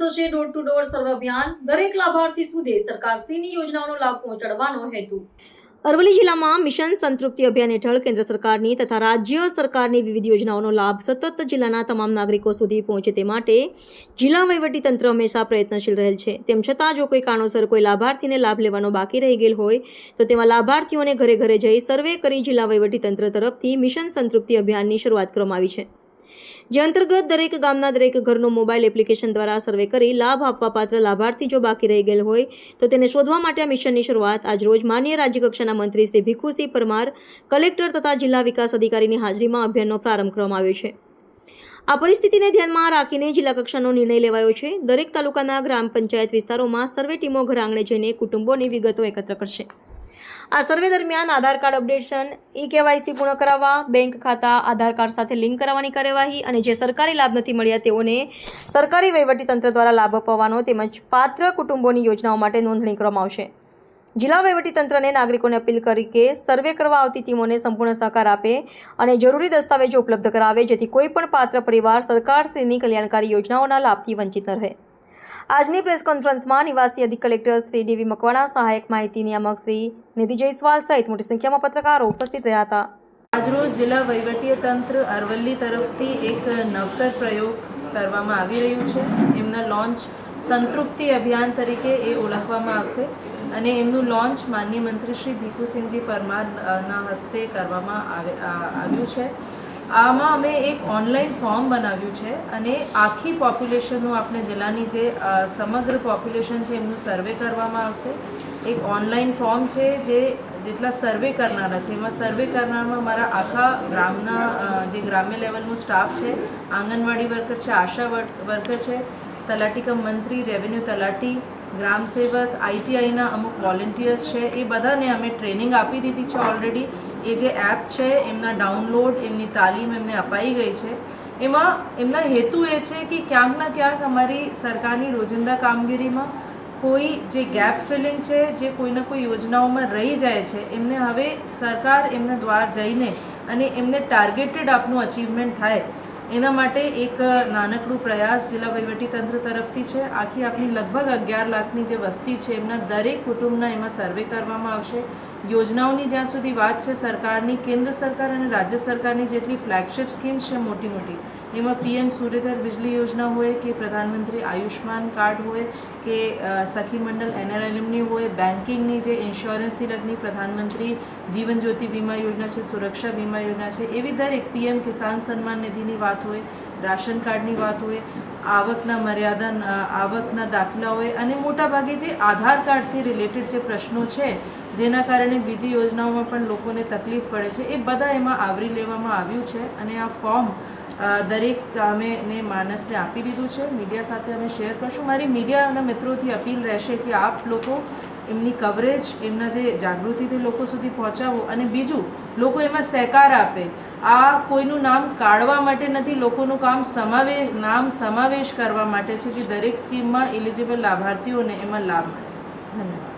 થશે door to door survey અભિયાન, દરેક લાભાર્થી સુધી સરકારશ્રીની યોજનાઓનો લાભ પહોંચાડવાનો હેતુ। અરવલ્લી જિલ્લામાં મિશન સંતૃપ્તિ અભિયાન હેઠળ કેન્દ્ર સરકારની તથા રાજ્ય સરકારની વિવિધ યોજનાઓનો લાભ સતત જિલ્લાના તમામ નાગરિકો સુધી પહોંચે તે માટે જિલ્લા વહીવટીતંત્ર હંમેશા પ્રયત્નશીલ રહેલ છે। તેમ છતાં જો કોઈ કારણોસર કોઈ લાભાર્થીને લાભ લેવાનો બાકી રહી ગયેલ હોય તો તેવા લાભાર્થીઓને ઘરે ઘરે જઈ સર્વે કરી જિલ્લા વહીવટીતંત્ર તરફથી મિશન સંતૃપ્તિ અભિયાનની શરૂઆત કરવામાં આવી છે, જે અંતર્ગત દરેક ગામના દરેક ઘરનો મોબાઈલ એપ્લિકેશન દ્વારા સર્વે કરી લાભ આપવા પાત્ર લાભાર્થી જો બાકી રહી ગયેલ હોય તો તેને શોધવા માટે આ મિશનની શરૂઆત આજરોજ માનનીય રાજ્યકક્ષાના મંત્રી શ્રી ભીખુસિંહ પરમાર, કલેક્ટર તથા જિલ્લા વિકાસ અધિકારીની હાજરીમાં અભિયાનનો પ્રારંભ કરવામાં આવ્યો છે। આ પરિસ્થિતિને ધ્યાનમાં રાખીને જિલ્લા કક્ષાનો નિર્ણય લેવાયો છે। દરેક તાલુકાના ગ્રામ પંચાયત વિસ્તારોમાં સર્વે ટીમો ઘર આંગણે જઈને કુટુંબોની વિગતો એકત્ર કરશે। આ સર્વે દરમિયાન આધાર કાર્ડ અપડેશન, ઈ-કેવાયસી પૂર્ણ કરાવવા, બેંક ખાતા આધાર કાર્ડ સાથે લિંક કરાવવાની કાર્યવાહી અને જે સરકારી લાભ નથી મળ્યા તેઓને સરકારી વહીવટીતંત્ર દ્વારા લાભ અપાવવાનો તેમજ પાત્ર કુટુંબોની યોજનાઓ માટે નોંધણી કરવામાં આવશે। જિલ્લા વહીવટીતંત્રને નાગરિકોને અપીલ કરી કે સર્વે કરવા આવતી ટીમોને સંપૂર્ણ સહકાર આપે અને જરૂરી દસ્તાવેજો ઉપલબ્ધ કરાવે, જેથી કોઈ પણ પાત્ર પરિવાર સરકારશ્રીની કલ્યાણકારી યોજનાઓના લાભથી વંચિત ન રહે। આજની પ્રેસ કોન્ફરન્સમાં નિવાસી અધિક કલેક્ટર શ્રી ડીવી મકવાણા, સહાયક માહિતી નિયામક શ્રી નિધિ જયસ્વાલ સહિત મોટી સંખ્યામાં પત્રકારો ઉપસ્થિત રહ્યા હતા। આજરોજ જિલ્લા વહીવટીતંત્ર અરવલ્લી તરફથી એક નવતર પ્રયોગ કરવામાં આવી રહ્યું છે। એમના લોન્ચ સંતૃપ્તિ અભિયાન તરીકે એ ઓળખવામાં આવશે અને એમનું લોન્ચ માનનીય મંત્રી શ્રી ભીખુસિંહજી પરમારના હસ્તે કરવામાં આવ્યું છે। આમાં અમે એક ઓનલાઈન ફોર્મ બનાવ્યું છે અને આખી પોપ્યુલેશનનું આપણે જિલ્લાની જે સમગ્ર પોપ્યુલેશન છે એમનું સર્વે કરવામાં આવશે। એક ઓનલાઈન ફોર્મ છે જે જેટલા સર્વે કરનારા છે એમાં સર્વે કરનારમાં મારા આખા ગ્રામના જે ગ્રામ્ય લેવલનું સ્ટાફ છે, આંગણવાડી વર્કર છે, આશા વર્કર છે, તલાટી કમ મંત્રી, રેવન્યુ તલાટી, ગ્રામ સેવક, આઈટીઆઈના અમુક વોલેન્ટિયર્સ છે, એ બધાને અમે ટ્રેનિંગ આપી દીધી છે ઓલરેડી। એ જે એપ છે એમના ડાઉનલોડ, એમની તાલીમ એમને અપાઈ ગઈ છે। એમાં એમના હેતુ એ છે કે ક્યાંક ના ક્યાંક અમારી સરકારની રોજિંદા કામગીરીમાં કોઈ જે ગેપ ફિલિંગ છે, જે કોઈના કોઈ યોજનાઓમાં રહી જાય છે, એમને હવે સરકાર એમના દ્વાર જઈને અને એમને ટાર્ગેટેડ આપનું અચીવમેન્ટ થાય એના માટે એક નાનકડું પ્રયાસ જિલ્લા વહીવટીતંત્ર તરફથી છે। આખી આપણી લગભગ 11 લાખની જે વસ્તી છે એમના દરેક કુટુંબના એમાં સર્વે કરવામાં આવશે। યોજનાઓની જ્યાં સુધી વાત છે સરકારની, કેન્દ્ર સરકાર અને રાજ્ય સરકારની જેટલી ફ્લેગશિપ સ્કીમ્સ છે મોટી મોટી, એમાં પીએમ સૂર્યઘર બિજલી યોજના હોય કે પ્રધાનમંત્રી આયુષ્માન કાર્ડ હોય કે સખી મંડળ એનઆરએલએમની હોય, બેન્કિંગની જે ઇન્સ્યોરન્સથી લગની પ્રધાનમંત્રી જીવન જ્યોતિ વીમા યોજના છે, સુરક્ષા વીમા યોજના છે, એવી દરેક પીએમ કિસાન સન્માન નિધિની વાત હોય, રાશન કાર્ડની વાત હોય, આવકના મર્યાદા આવકના દાખલા હોય અને મોટાભાગે જે આધાર કાર્ડથી રિલેટેડ જે પ્રશ્નો છે જેના કારણે બીજી યોજનાઓમાં પણ લોકોને તકલીફ પડે છે, એ બધા એમાં આવરી લેવામાં આવ્યું છે અને આ ફોર્મ દરેક અમે માણસને આપી દીધું છે। મીડિયા સાથે અમે શેર કરશું। મારી મીડિયાના મિત્રોથી અપીલ રહેશે કે આપ લોકો એમની કવરેજ, એમના જે જાગૃતિથી લોકો સુધી પહોંચાવો અને બીજું લોકો એમાં સહકાર આપે। આ કોઈનું નામ કાઢવા માટે નથી, લોકોનું નામ સમાવેશ કરવા માટે છે કે દરેક સ્કીમમાં એલિજિબલ લાભાર્થીઓને એમાં લાભ મળે। ધન્યવાદ।